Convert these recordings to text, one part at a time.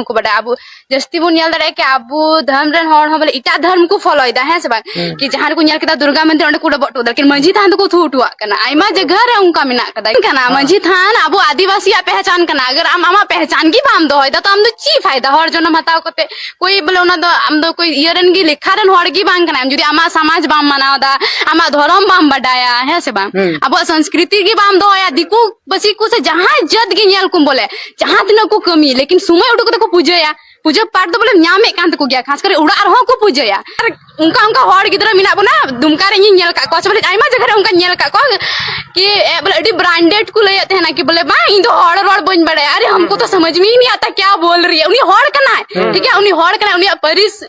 को बड़ा अबू जस्ती बुन ᱧᱮᱞ ᱫᱟᱲᱮᱭᱟᱜ ᱠᱤ ᱟᱵᱚ धर्म ᱨᱮᱱ ᱦᱚᱲ ᱦᱚᱸ ᱵᱚᱞᱮ ᱤᱴᱟᱜ धर्म को फॉलो ᱮᱫᱟ ᱦᱮᱸ ᱥᱮ ᱵᱟᱝ कि जहां को ᱧᱮᱞ ᱠᱮᱫᱟ दुर्गा मंदिर onde को डबट ᱫᱟ लेकिन माझी थान को थू उठुआ कना आइमा जगह रे उनका मिना कदा कना माझी थान अबो आदिवासी पहचान कना अगर आम आमा पहचान की बाम दो दा तो आम दो ची फायदा हर जन हताव कते कोई बोले ओना दो आम दो कोई इयरन की लेखा रन हर की बांग कना जुदी आमा समाज बाम मनाव दा आमा धर्म बाम बडाया है से बांग अबो संस्कृति की बाम दो या दिकु बसी को से जहां जद की ᱧᱮल कुम बोले जहां तना को कमी लेकिन सुमय उडु को पूजा पूजा पाठ तो बोले ᱧᱟᱢᱮ कान को गया खास कर उड़ा रहो को पूजा उनका उनका हर गिदरा मिना बना दुमका रे ᱧᱮल का को बोले आइमा जगह रे उनका ᱧᱮल का को कि बोले अडी ब्रांडेड को ले थे ना कि बोले बा इन दो हर रोड बन बड़े अरे हमको तो समझ में ही नहीं आता क्या बोल रही है उनी हर कना ठीक है उनी हर कना उनी परिस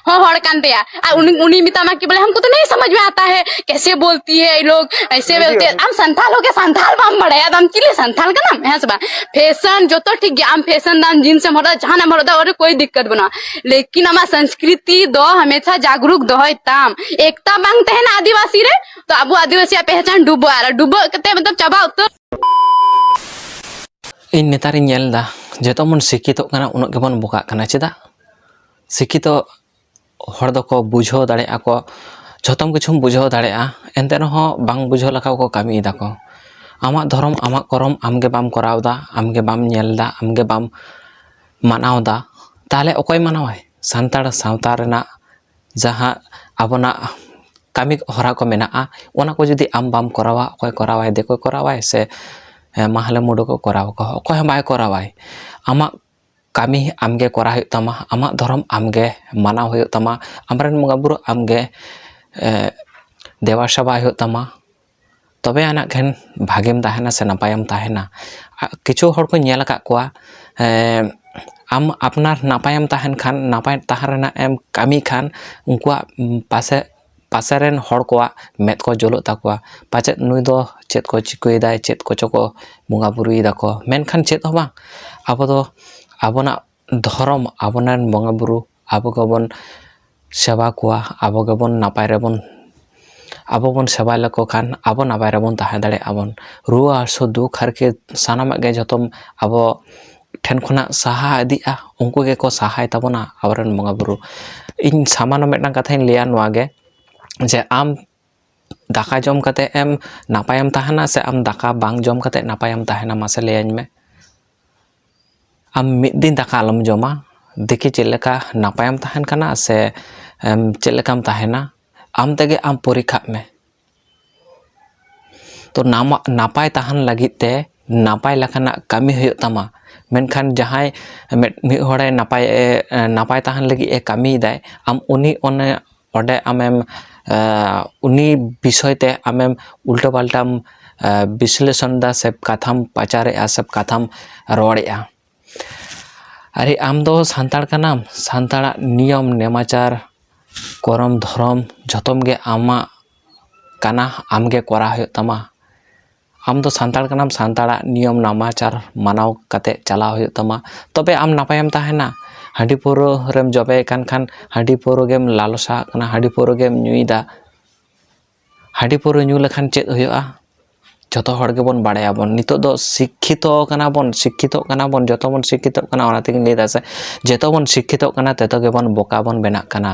हो हर कानते आ उनी मिता मा कि बोले हमको तो नहीं समझ में आता है कैसे बोलती है ये लोग ऐसे बोलते हैं हम संथाल हो के संथाल बाम बड़े हम चिले संथाल का नाम है सब फैशन जो तो ठीक है हम फैशन दान जींस से मरदा जहां ना मरदा और कोई दिक्कत बना लेकिन हमारा संस्कृति दो हमेशा जागरूक दो है ताम एकता मांगते हैं ना आदिवासी रे तो अब आदिवासी पहचान डूबो आ डूबो कते मतलब चाबा उतर इन नेतारी ᱧᱮᱞᱫᱟ जेतो मन शिक्षित कना उनक गेबन बोका कना चेदा शिक्षित हर दको बुझो दाड़े आको झतम किछुम बुझो दाड़े आ एनते रहो बांग बुझो लका को कामी दाको आमा धर्म आमा करम आमगे बाम करावदा आमगे बाम ᱧᱮᱞदा आमगे बाम मानावदा ताले ओकोय मानावाय सांताड़ सावता रेना जहां आबोना कामी हरा को मेना ओना को जुदी आम बाम करावा ओकोय करावाय देखो करावाय से माहले मुडो को कराव को ओकोय बाय करावाय आमा कामी आमगे करा हुई तमा आमा धर्म आमगे माना हुई तमा आमरन मंगाबुरु आमगे देवा सभा हुई तमा तबे आना घेन भागेम ताहेना से नापायम ताहेना किछु हर को ᱧᱮᱞ का कोआ आम अपनार नापायम ताहेन खान नापाय ताहरना एम कामी खान उनकुआ पासे पासेरेन हर कोआ मेद को जोलो ताकुआ पाचे नुई दो चेत को चिकुइदाय चेत को चको मंगाबुरुई दाको मेनखान चेत हो बांग आबो दो आबोना धर्म आबोनान मंगाबुरु आबो गबन सेवा कोआ आबो गबन नापाय रेबन आबो बन सेवा लको खान आबो नापाय रेबन ताहे दाड़े आबन रुआ आसो दुख हरके सानामा गे जतम आबो ठेन खुना साहा इदिआ उनको गे को सहाय ताबोना आबरन मंगाबुरु इन सामान्य मेटना कथाइन लिया नवागे जे आम दाका जम कते एम नापायम ताहना से आम दाका बांग जम कते नापायम ताहना मासे लेयाñ में आम मिद दिन दाका आलम जमा देखि चेलेका नापायम ताहन कना से चेलेकाम ताहना आम तेगे आम परीक्षा में तो नापाय ताहन लगी ते नापाय लखना कामी हुई तमा मेनखान जहां मिद होड़े नापाय ताहन लगी ए कामी दाय आम उनी ओने ओडे आमेम उनी विषय ते आमेम उल्टा पाल्टाम विश्लेषण दा सब कथाम पाचारे आ सब कथाम रोड़े आ अरे आम दो सांताड़ का नाम सांताड़ा नियम नेमाचार करम धर्म जतम गे आमा काना आमगे करा हुई तमा आम दो सांताड़ का नाम सांताड़ा नियम नामाचार मानाव कते चला हुई तमा तबे आम नापायम ताहेना हांडी पोरो रेम जबे कान खान हांडी पोरो गेम लालसा कना हांडी पोरो गेम ᱧᱩᱭदा हांडी पोरो ᱧᱩ लेखान चेद हुआ जतो हर गे बन बाड़ाया बन नितो दो शिक्षित कना बन जतो बन शिक्षित कना ओना तेगिन लेदा से जतो बन शिक्षित कना तेतो गे बन बोका बन बेना कना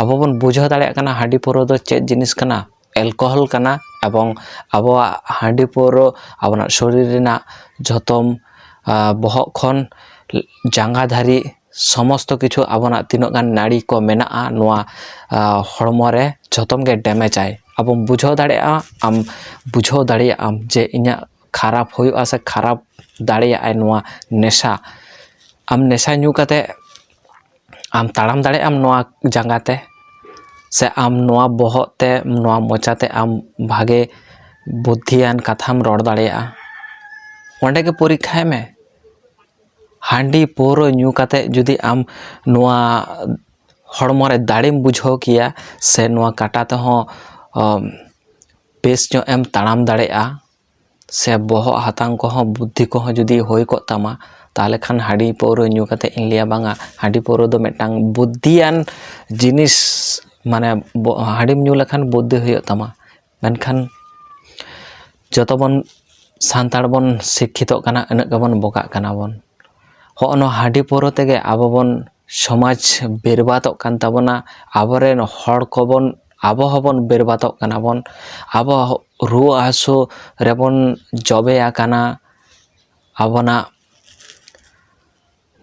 अबो बन बुझो दाड़े कना हांडी पोरो दो चेद जिनिस कना एल्कोहल कना एवं अब हांडी पोरो आबना शरीर रेना जतम बहक खन जांगा धारी समस्त किछु आबना तीनो गान नाड़ी को मेना नोआ हड़मो रे जतम गे डैमेज आय अब बुझो दाड़े आम बुझो दाड़े आम जे इना खराब हुआ से खराब दाड़े आय नोआ नेशा आम नेशा ᱧᱩ कते आम ताड़ाम दाड़े आम नोआ जांगाते से आम नोआ बहते नोआ मोचाते आम भागे बुद्धियान कथाम रोड़ दाड़े ओंडे के परीक्षा में हांडी पोरो ᱧᱩ कते जुदी आम नोआ हड़मो रे दाड़ेम बुझो किया से नोआ काटा ते हो बेस जो एम ताड़ाम दाड़े से बहो हातांग को हो बुद्धि को हो जुदी होय को तमा ताले खान हांडी पोरो ᱧᱩ कते इन लिया बांगा हांडी पोरो दो मेटांग बुद्धियान जिनिस माने हांडीम ᱧᱩ लेखान बुद्धि हुई तमा मेनखान जतो बन सांताड़ बन शिक्षित कना इनक गबन बोका कना बन Hono hadi poro tege abo bon somaj berbatok kan tabona, aboren hor kobon abo hobon berbatok kana bon, abo ruwa hasu rebon jobe akana, abona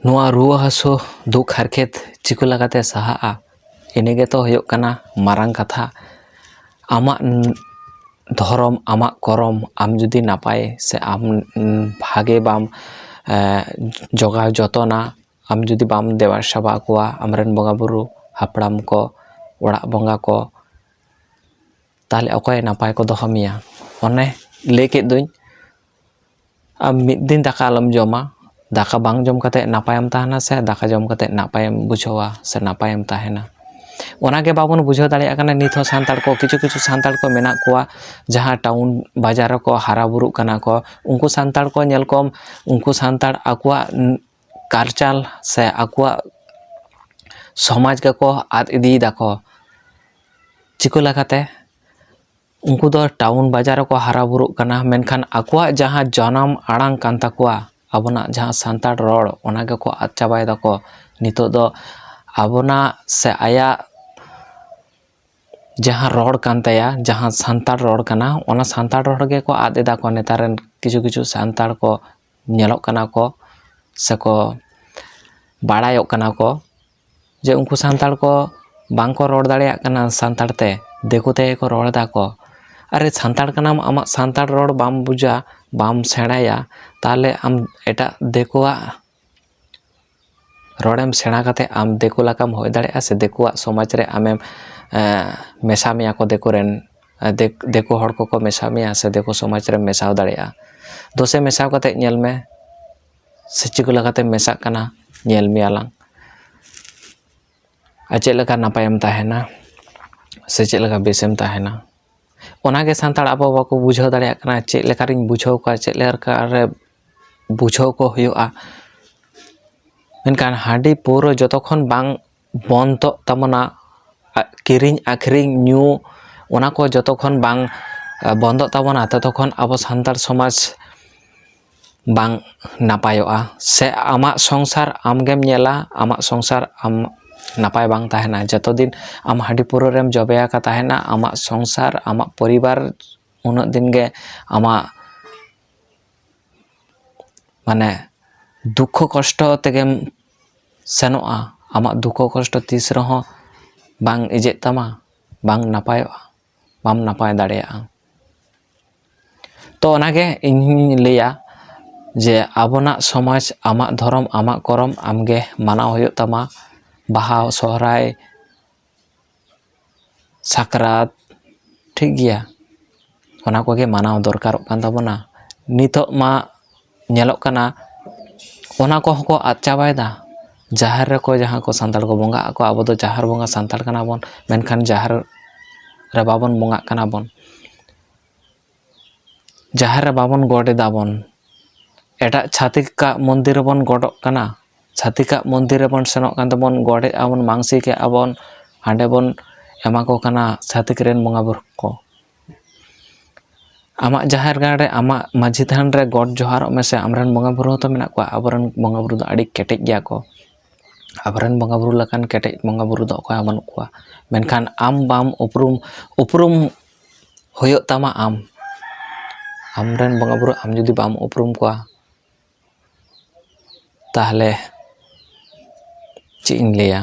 nuwa ruwa hasu duk harket chiku lagate sahaa. Ini to huyuk kana marang katha. Amak ধরম আমাক করম আম যদি নাপায় সে আম ভাগে বাম জগাও যতনা am judi bam dewa saba koa amren bonga buru hapram ko orak bonga ko tahle okoy napai ko doho miya one lay ked duñ am mid din daka alam joma daka bang jom kate napayam tahana se daka jom kate napayam buझावा se napayam tahena onage babon buझाव dareya kana nit ho santar ko kichu santar ko menak koa jaha town bazar ko hara buruk kana ko unku santar ko nyel kom unku santar akwa culture se akwa समाज के को आद इदी दाको Chico लगाते उनको दो town बाजार को हरा बुरुक कना मेनखान आकुआ जहाँ जन्म आड़ांग कान ताकुआ आबोना जहाँ सांताड़ रोड ओनागे को आद चाबाय दाको नितो दो आबोना से आया जहाँ रोड कान ताया जहाँ सांताड़ रोड कना ओना सांताड़ रोड गे को आद एदा को नेतारन किछु सांताड़ को नेलोक कना को से को बाड़ायोक कना को जे उनको सांताड़ को बांको रोड दाड़ेया कना सांताड़ ते देखो ते को रोड दा को अरे सांताड़ कनाम आमा सांताड़ रोड बाम बुझा बाम सेणाया ताले आम एटा देखोआ रोडेम सेणा काते आम देखो लाकाम होय दाड़ेया से देखोआ समाज रे आमेम मेसा मिया को देखोरेन देखो हड़ को मेसा मिया से देखो समाज रे मेसाव दाड़ेया दोसे मेसाव काते नेल में से चिको लगाते मेसा कना नेल मियालां चेक लगा नापायम ताहेना से चेक लगा बेसेम ताहेना ओनागे सांताड़ आबो बाको बुझाव दाड़ेया कना चेक लगा रिन बुझाव को चेक लगा रे बुझाव को हुयुआ मेनखान हाडी पूरो जतखन बांग बंद तमना किरिंग आखरिंग न्यू ओना को जतखन बांग बंद तमना ततखन आबो सांताड़ समाज बांग नापायोआ से आमा संसार आमगेम नेला आमा संसार आम नापाय बांग ताहेना जतो दिन आम हाडी पुरो रेम जबेया का ताहेना आमा संसार आमा परिवार उन दिन गे आमा माने दुख कष्ट तेगेम सेनोआ आमा दुख कष्ट तीस रहो बांग इजे तमा बांग नापायोआ बाम नापाय दाड़ेया तो ओनागे इन लेया जे आबोना समाज आमा धर्म आमा करम आमगे मानाव हुयुग तमा बाहा सोहराय साकरात ठीक गया ओना कोगे मानाव दरकार कान ताबोना नितो मा नेलोक कना ओना को हको आद चाबायदा जाहर रे को जहाँ को सांताड़ को बोंगा को आबो दो जाहर बोंगा सांताड़ कना बोन मेनखान जाहर रे बाबन बोंगा कना बोन जाहर रे बाबन गोडे दाबन एटा छातिक का मंदिर बोन गोडक कना छातिका मंदिर बन सेनोक कान तबन गड़े आबन मांगसी के आबन हांडे बन एमा को कना छातिक रेन बंगा बुरु को आमा जाहेर गाड़ रे आमा माझी थान रे गड जोहार में से आमरन बंगा बुरु तो मेना को आबरन बंगा बुरु दो आड़ी केटेज गया को आबरन बंगा बुरु लकान केटेज बंगा बुरु दो को आमन को मेनखान आम बाम उपरुम होयो तमा आमरन बंगा बुरु आम जुदी बाम उपरुम को ताहले ची इन लिया